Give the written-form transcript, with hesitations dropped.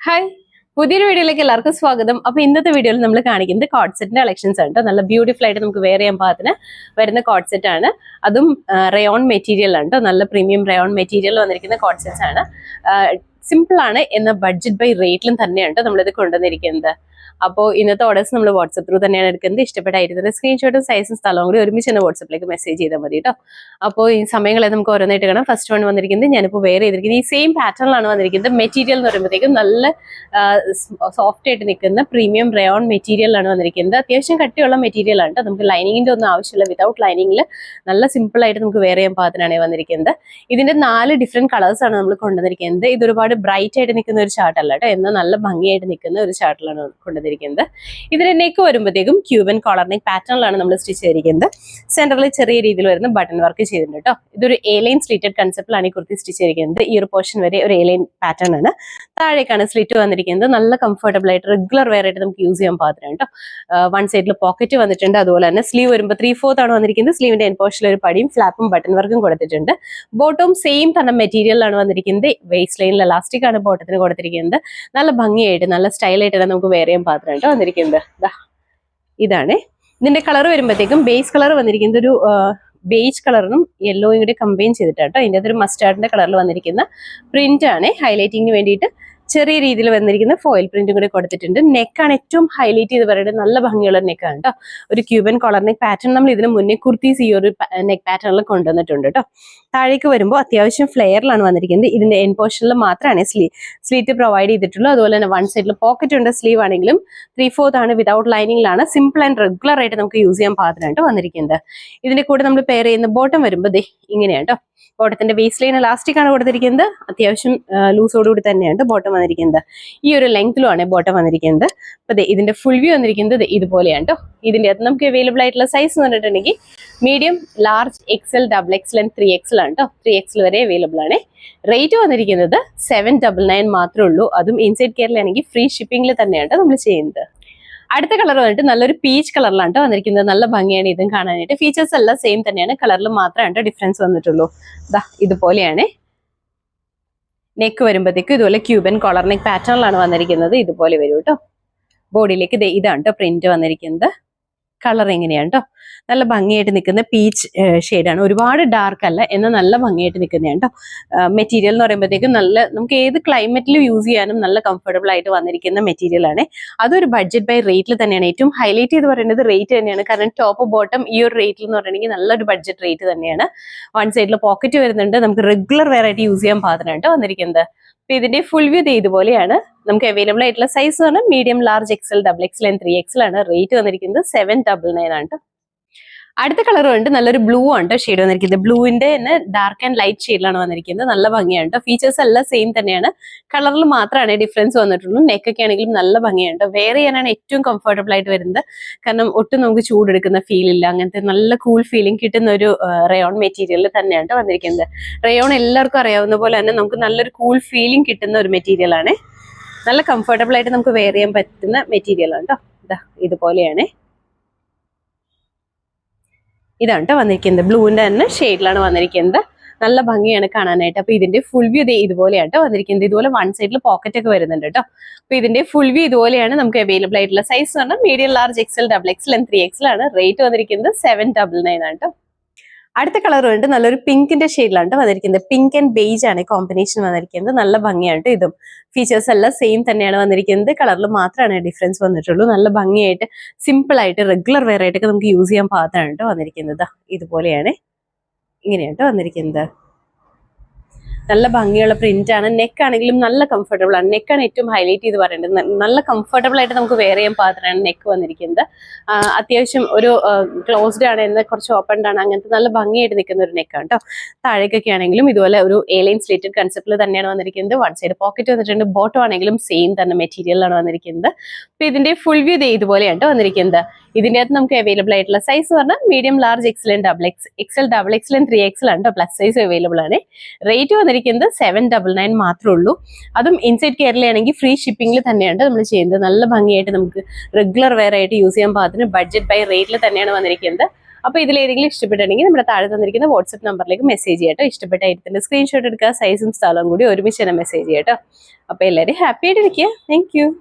Hi, പുതിയൊരു വീഡിയോയിലേക്ക് എല്ലാവർക്കും സ്വാഗതം. അപ്പൊ ഇന്നത്തെ വീഡിയോയിൽ നമ്മൾ കാണിക്കുന്നത് കോഡ് സെറ്റിന്റെ കളക്ഷൻസ് ആണ്. നല്ല ബ്യൂട്ടിഫുൾ ആയിട്ട് നമുക്ക് വെയർ ചെയ്യാൻ പാകത്തിന് വരുന്ന കോഡ് സെറ്റ് ആണ്. അതും റയോൺ മെറ്റീരിയൽ ആണ്. നല്ല പ്രീമിയം റയോൺ മെറ്റീരിയൽ വന്നിരിക്കുന്ന കോഡ് സെറ്റ്സ് ആണ്. സിമ്പിൾ ആണ് എന്ന ബഡ്ജറ്റ് ബൈ റേറ്റിലും തന്നെയാണ് നമ്മളിത് കൊണ്ടുവന്നിരിക്കുന്നത്. അപ്പോൾ ഇന്നത്തെ ഓർഡേഴ്സ് നമ്മൾ വാട്സപ്പ് ത്രൂ തന്നെയാണ് എടുക്കുന്നത്. ഇഷ്ടപ്പെട്ടായിരുന്നത് സ്ക്രീൻഷോട്ടും സൈസും സ്ഥലവും കൂടി ഒരുമിച്ച് തന്നെ വാട്സപ്പിലേക്ക് മെസ്സേജ് ചെയ്താൽ മതി കേട്ടോ. അപ്പോൾ ഈ സമയങ്ങളെ നമുക്ക് ഓരോന്നായിട്ട് കാണാം. ഫസ്റ്റ് വൺ വന്നിരിക്കുന്നത് ഞാനിപ്പോൾ വെയർ ചെയ്തിരിക്കുന്നത് ഈ സെയിം പാറ്റേണിലാണ് വന്നിരിക്കുന്നത്. മെറ്റീരിയൽ എന്ന് പറയുമ്പോഴത്തേക്കും നല്ല സോഫ്റ്റ് ആയിട്ട് നിൽക്കുന്ന പ്രീമിയം റയോൺ മെറ്റീരിയലാണ് വന്നിരിക്കുന്നത്. അത്യാവശ്യം കട്ടിയുള്ള മെറ്റീരിയൽ ആണ്. നമുക്ക് ലൈനിങ്ങിന്റെ ഒന്നും ആവശ്യമില്ല. വിതൗട്ട് ലൈനിങ്ങിൽ നല്ല സിമ്പിൾ ആയിട്ട് നമുക്ക് വെയർ ചെയ്യാൻ പാകത്തിനാണ് വന്നിരിക്കുന്നത്. ഇതിന്റെ 4 ഡിഫറെന്റ് കളേഴ്സ് ആണ് നമ്മൾ കൊണ്ടുവന്നിരിക്കുന്നത്. ഇത് ഒരുപാട് ബ്രൈറ്റ് ആയിട്ട് നിൽക്കുന്ന ഒരു ചാർട്ടല്ല കേട്ടോ, എന്നാൽ നല്ല ഭംഗിയായിട്ട് നിൽക്കുന്ന ഒരു ചാർട്ടിലാണ് കൊണ്ടുവന്നിരിക്കുന്നത്. ഇതിന്റെ നെക്ക് വരുമ്പോഴത്തേക്കും ക്യൂബൻ കോളർ നെക്ക് പാറ്റേണിലാണ് നമ്മൾ സ്റ്റിച്ച് ചെയ്തിരിക്കുന്നത്. സെന്ററിൽ ചെറിയ രീതിയിൽ വരുന്ന ബട്ടൺ വർക്ക് ചെയ്തിട്ടുണ്ട് കേട്ടോ. ഇതൊരു എ ലൈൻ സ്ലിറ്റഡ് കൺസെപ്റ്റിലാണ് ഈ കുർത്തി സ്റ്റിച്ച് ചെയ്തിരിക്കുന്നത്. ഈ ഒരു പോർഷൻ വരെ ഒരു എ ലൈൻ പാറ്റേൺ ആണ്. താഴേക്കാണ് സ്ലിറ്റ് വന്നിരിക്കുന്നത്. നല്ല കംഫർട്ടബിൾ ആയിട്ട് റെഗുലർ വെയർ ആയിട്ട് നമുക്ക് യൂസ് ചെയ്യാൻ പാകത്തിനാണ് കേട്ടോ. വൺ സൈഡിൽ പോക്കറ്റ് വന്നിട്ടുണ്ട്. അതുപോലെ തന്നെ സ്ലീവ് വരുമ്പോൾ 3/4 ആണ് വന്നിരിക്കുന്നത്. സ്ലീവിന്റെ എൻ പോർഷനിൽ ഒരു പടിയും ഫ്ലാപ്പും ബട്ടൺ വർക്കും കൊടുത്തിട്ടുണ്ട്. ബോട്ടം സെയിം തന്നെ മെറ്റീരിയലാണ് വന്നിരിക്കുന്നത്. വേസ്റ്റ് ലൈനിൽ ഇലാസ്റ്റിക് ആണ് ബോട്ടത്തിന് കൊടുത്തിരിക്കുന്നത്. നല്ല ഭംഗിയായിട്ട് നല്ല സ്റ്റൈലായിട്ടാണ് നമുക്ക് വെയർ ചെയ്യാൻ പാകത്തിനാണ് വന്നിരിക്കുന്നത്. ഇതാണ് ഇതിന്റെ കളർ വരുമ്പോഴത്തേക്കും ബേസ് കളർ വന്നിരിക്കുന്നത് ഒരു ബേജ് കളറിനും യെല്ലോയും കൂടി കമ്പൈൻ ചെയ്തിട്ടാട്ടോ. ഇതിൻ്റെ അകത്തൊരു മസ്റ്റാർഡിന്റെ കളറിൽ വന്നിരിക്കുന്ന പ്രിന്റ് ആണ്. ഹൈലൈറ്റിങ്ങിന് വേണ്ടിയിട്ട് ചെറിയ രീതിയിൽ വന്നിരിക്കുന്ന ഫോയിൽ പ്രിന്റും കൂടി കൊടുത്തിട്ടുണ്ട്. നെക്കാണ് ഏറ്റവും ഹൈലൈറ്റ് ചെയ്ത് പറയുന്നത്. നല്ല ഭംഗിയുള്ള നെക്കാണ് കേട്ടോ. ഒരു ക്യൂബൻ കോളർ നെക്ക് പാറ്റേൺ നമ്മൾ ഇതിന് മുന്നേ കുർത്തീസ് ഈ ഒരു നെക്ക് പാറ്റേണിൽ കൊണ്ടുവന്നിട്ടുണ്ട് കേട്ടോ. താഴേക്ക് വരുമ്പോൾ അത്യാവശ്യം ഫ്ലെയറിലാണ് വന്നിരിക്കുന്നത്. ഇതിന്റെ എൻ പോർഷനിൽ മാത്രമാണ് സ്ലീറ്റ് പ്രൊവൈഡ് ചെയ്തിട്ടുള്ളൂ. അതുപോലെ തന്നെ വൺ സൈഡിൽ പോക്കറ്റ് ഉണ്ട്. സ്ലീവ് ആണെങ്കിലും 3/4 ആണ്. വിതൗട്ട് ലൈനിങ്ങിലാണ്. സിമ്പിൾ ആൻഡ് റെഗുലർ ആയിട്ട് നമുക്ക് യൂസ് ചെയ്യാൻ പാകത്തിനായിട്ട് വന്നിരിക്കുന്നത്. ഇതിന്റെ കൂടെ നമ്മൾ പെയർ ചെയ്യുന്ന ബോട്ടം വരുമ്പോൾ ഇങ്ങനെയാണ് കേട്ടോ. ബോട്ടത്തിന്റെ വേസ്റ്റ് ലൈൻ ഇലാസ്റ്റിക് ആണ് കൊടുത്തിരിക്കുന്നത്. അത്യാവശ്യം ലൂസോടുകൂടി തന്നെയാണ് ബോട്ടം വന്നിരിക്കുന്നത്. ഈ ഒരു ലെങ്ത്തിലുമാണ് ബോട്ടം വന്നിരിക്കുന്നത്. അപ്പൊ ഇതിന്റെ ഫുൾ വ്യൂ വന്നിരിക്കുന്നത് ഇതുപോലെയാണ് കേട്ടോ. ഇതിന്റെ അകത്ത് നമുക്ക് അവൈലബിൾ ആയിട്ടുള്ള സൈസ് എന്ന് പറഞ്ഞിട്ടുണ്ടെങ്കിൽ medium, large, XL, XXL and 3XL ആണ് കേട്ടോ. 3XL വരെ അവൈലബിൾ ആണ്. റേറ്റ് വന്നിരിക്കുന്നത് 799 മാത്രമേ ഉള്ളൂ. അതും ഇൻസൈഡ് കേരളയാണെങ്കിൽ ഫ്രീ ഷിപ്പിംഗിൽ തന്നെയാണ് നമ്മൾ ചെയ്യുന്നത്. അടുത്ത കളർ വന്നിട്ട് നല്ലൊരു പീച്ച് കളറിലാണ് വന്നിരിക്കുന്നത്. നല്ല ഭംഗിയാണ് ഇതും കാണാനായിട്ട്. ഫീച്ചേഴ്സ് എല്ലാം സെയിം തന്നെയാണ്. കളറിൽ മാത്രമാണ് ഡിഫറൻസ് വന്നിട്ടുള്ളൂ. ഇതുപോലെയാണ് നെക്ക് വരുമ്പോഴത്തേക്കും. ഇതുപോലെ ക്യൂബൻ കോളർ നെക്ക് പാറ്റേണിലാണ് വന്നിരിക്കുന്നത്. ഇതുപോലെ വരും കേട്ടോ. ബോഡിയിലേക്ക് ഇതാണ് കേട്ടോ പ്രിന്റ് വന്നിരിക്കുന്നത്. കളർ എങ്ങനെയാണ് കേട്ടോ. നല്ല ഭംഗിയായിട്ട് നിൽക്കുന്ന പീച്ച് ഷെയ്ഡാണ്. ഒരുപാട് ഡാർക്ക് അല്ല, എന്നാൽ നല്ല ഭംഗിയായിട്ട് നിൽക്കുന്നതാണ് കേട്ടോ. മെറ്റീരിയൽ എന്ന് പറയുമ്പോഴത്തേക്കും നല്ല നമുക്ക് ഏത് ക്ലൈമറ്റിലും യൂസ് ചെയ്യാനും നല്ല കംഫർട്ടബിൾ ആയിട്ട് വന്നിരിക്കുന്ന മെറ്റീരിയൽ ആണ്. അതൊരു ബഡ്ജറ്റ് ബൈ റേറ്റിൽ തന്നെയാണ്. ഏറ്റവും ഹൈലൈറ്റ് ചെയ്ത് പറയുന്നത് റേറ്റ് തന്നെയാണ്. കാരണം ടോപ്പ് ബോട്ടം ഈ ഒരു റേറ്റിൽ എന്ന് പറഞ്ഞിട്ടുണ്ടെങ്കിൽ നല്ലൊരു ബഡ്ജറ്റ് റേറ്റ് തന്നെയാണ്. വൺ സൈഡിൽ പോക്കറ്റ് വരുന്നുണ്ട്. നമുക്ക് റെഗുലർ വെയർ ആയിട്ട് യൂസ് ചെയ്യാൻ പാകത്തിനായിട്ട് വന്നിരിക്കുന്നത്. അപ്പൊ ഇതിന്റെ ഫുൾ വ്യൂ ഇതുപോലെയാണ്. നമുക്ക് അവൈലബിൾ ആയിട്ടുള്ള സൈസ് ആണ് medium, large, XL, XXL and 3XL ആണ്. റേറ്റ് വന്നിരിക്കുന്നത് 799 ആണ് കേട്ടോ. അടുത്ത കളർ ഉണ്ട് നല്ലൊരു ബ്ലൂ ആണ് ഷെയ്ഡ് വന്നിരിക്കുന്നത്. ബ്ലൂവിന്റെ തന്നെ ഡാർക്ക് ആൻഡ് ലൈറ്റ് ഷെയ്ഡിലാണ് വന്നിരിക്കുന്നത്. നല്ല ഭംഗിയാണ് കേട്ടോ. ഫീച്ചേഴ്സ് എല്ലാം സെയിം തന്നെയാണ്. കളറിൽ മാത്രമാണ് ഡിഫറൻസ് വന്നിട്ടുള്ളൂ. നെക്കൊക്കെ ആണെങ്കിലും നല്ല ഭംഗിയാണ് കേട്ടോ. വെയർ ചെയ്യാനാണ് ഏറ്റവും കംഫർട്ടബിൾ ആയിട്ട് വരുന്നത്. കാരണം ഒട്ടും നമുക്ക് ചൂടെടുക്കുന്ന ഫീൽ ഇല്ല. അങ്ങനത്തെ നല്ല കൂൾ ഫീലിംഗ് കിട്ടുന്ന ഒരു റയോൺ മെറ്റീരിയൽ തന്നെയാണ് വന്നിരിക്കുന്നത്. റയോൺ എല്ലാവർക്കും അറിയാവുന്ന പോലെ തന്നെ നമുക്ക് നല്ലൊരു കൂൾ ഫീലിംഗ് കിട്ടുന്ന ഒരു മെറ്റീരിയൽ ആണ്. നല്ല കംഫർട്ടബിൾ ആയിട്ട് നമുക്ക് വെയർ ചെയ്യാൻ പറ്റുന്ന മെറ്റീരിയൽ ആണ് കേട്ടോ. ഇതുപോലെയാണ്. ഇതാണ് കേട്ടോ വന്നിരിക്കുന്നത്. ബ്ലൂവിന്റെ തന്നെ ഷെയ്ഡിലാണ് വന്നിരിക്കുന്നത്. നല്ല ഭംഗിയാണ് കാണാനായിട്ട്. അപ്പൊ ഇതിന്റെ ഫുൾ വ്യൂ ഇതുപോലെയാണ് കേട്ടോ വന്നിരിക്കുന്നത്. ഇതുപോലെ വൺ സൈഡിൽ പോക്കറ്റ് ഒക്കെ വരുന്നുണ്ട് കേട്ടോ. അപ്പൊ ഇതിന്റെ ഫുൾ വ്യൂ ഇതുപോലെയാണ്. നമുക്ക് അവൈലബിൾ ആയിട്ടുള്ള സൈസ് പറഞ്ഞാൽ medium, large, XL, XXL and 3XL ആണ്. റേറ്റ് വന്നിരിക്കുന്നത് 799 ആണ് കേട്ടോ. അടുത്ത കളർ ഉണ്ട് നല്ലൊരു പിങ്കിന്റെ ഷെയ്ഡിലാണ് വന്നിരിക്കുന്നത്. പിങ്ക് ആൻഡ് ബേജ് ആണ് കോമ്പിനേഷൻ വന്നിരിക്കുന്നത്. നല്ല ഭംഗിയാണ്. ഇതും ഫീച്ചേഴ്സ് എല്ലാം സെയിം തന്നെയാണ് വന്നിരിക്കുന്നത്. കളറിൽ മാത്രമാണ് ഡിഫറൻസ് വന്നിട്ടുള്ളൂ. നല്ല ഭംഗിയായിട്ട് സിമ്പിൾ ആയിട്ട് റെഗുലർ വെയർ ആയിട്ടൊക്കെ നമുക്ക് യൂസ് ചെയ്യാൻ പാകത്താണ് വന്നിരിക്കുന്നത്. ഇതുപോലെയാണ്. ഇങ്ങനെയാണ് വന്നിരിക്കുന്നത്. നല്ല ഭംഗിയുള്ള പ്രിന്റ് ആണ്. നെക്ക് ആണെങ്കിലും നല്ല കംഫർട്ടബിൾ ആണ്. നെക്കാണ് ഏറ്റവും ഹൈലൈറ്റ് ചെയ്ത് പറയേണ്ടത്. നല്ല കംഫർട്ടബിൾ ആയിട്ട് നമുക്ക് വെയർ ചെയ്യാൻ പാകത്തിനാണ് നെക്ക് വന്നിരിക്കുന്നത്. അത്യാവശ്യം ഒരു ക്ലോസ്ഡ് ആണ് എന്ന് കുറച്ച് ഓപ്പൺഡ് ആണ്. അങ്ങനത്തെ നല്ല ഭംഗിയായിട്ട് നിൽക്കുന്ന ഒരു നെക്കാണ് കേട്ടോ. താഴേക്കൊക്കെ ആണെങ്കിലും ഇതുപോലെ ഒരു എ ലൈൻ സ്ലിറ്റഡ് കൺസെപ്റ്റിൽ തന്നെയാണ് വന്നിരിക്കുന്നത്. വൺ സൈഡ് പോക്കറ്റ് വന്നിട്ടുണ്ട്. ബോട്ടം ആണെങ്കിലും സെയിം തന്നെ മെറ്റീരിയലാണ് വന്നിരിക്കുന്നത്. അപ്പൊ ഇതിന്റെ ഫുൾ വ്യൂ ഇതുപോലെയാണ് വന്നിരിക്കുന്നത്. ഇതിന്റെ അകത്ത് നമുക്ക് അവൈലബിൾ ആയിട്ടുള്ള സൈസ് പറഞ്ഞാൽ medium, large, XL, XXL and 3XL ആണ്. പ്ലസ് സൈസ് അവൈലബിൾ ആണ്. റേറ്റ് വന്നിരിക്കുന്നത് 799 മാത്രമേ ഉള്ളൂ. അതും ഇൻസൈഡ് കേരളയാണെങ്കിൽ ഫ്രീ ഷിപ്പിംഗിൽ തന്നെയാണ് നമ്മൾ ചെയ്യുന്നത്. നല്ല ഭംഗിയായിട്ട് നമുക്ക് റെഗുലർ വെയർ ആയിട്ട് യൂസ് ചെയ്യാൻ പാകത്തിന് ബഡ്ജറ്റ് ബൈ റേറ്റിൽ തന്നെയാണ് വന്നിരിക്കുന്നത്. അപ്പോൾ ഇതിലേതെങ്കിലും ഇഷ്ടപ്പെട്ടിട്ടുണ്ടെങ്കിൽ നമ്മുടെ താഴെ തന്നിരിക്കുന്ന വാട്സ്ആപ്പ് നമ്പറിലേക്ക് മെസ്സേജ് ചെയ്യട്ടോ. ഇഷ്ടപ്പെട്ട ഐറ്റത്തിന്റെ സ്ക്രീൻഷോട്ട് എടുക്കുക, സൈസും സ്ഥലവും കൂടി ഒരുമിച്ച് തന്നെ മെസ്സേജ് ചെയ്യട്ടോ. അപ്പോൾ എല്ലാവരും ഹാപ്പി ആയിട്ടിരിക്കുക. Thank you.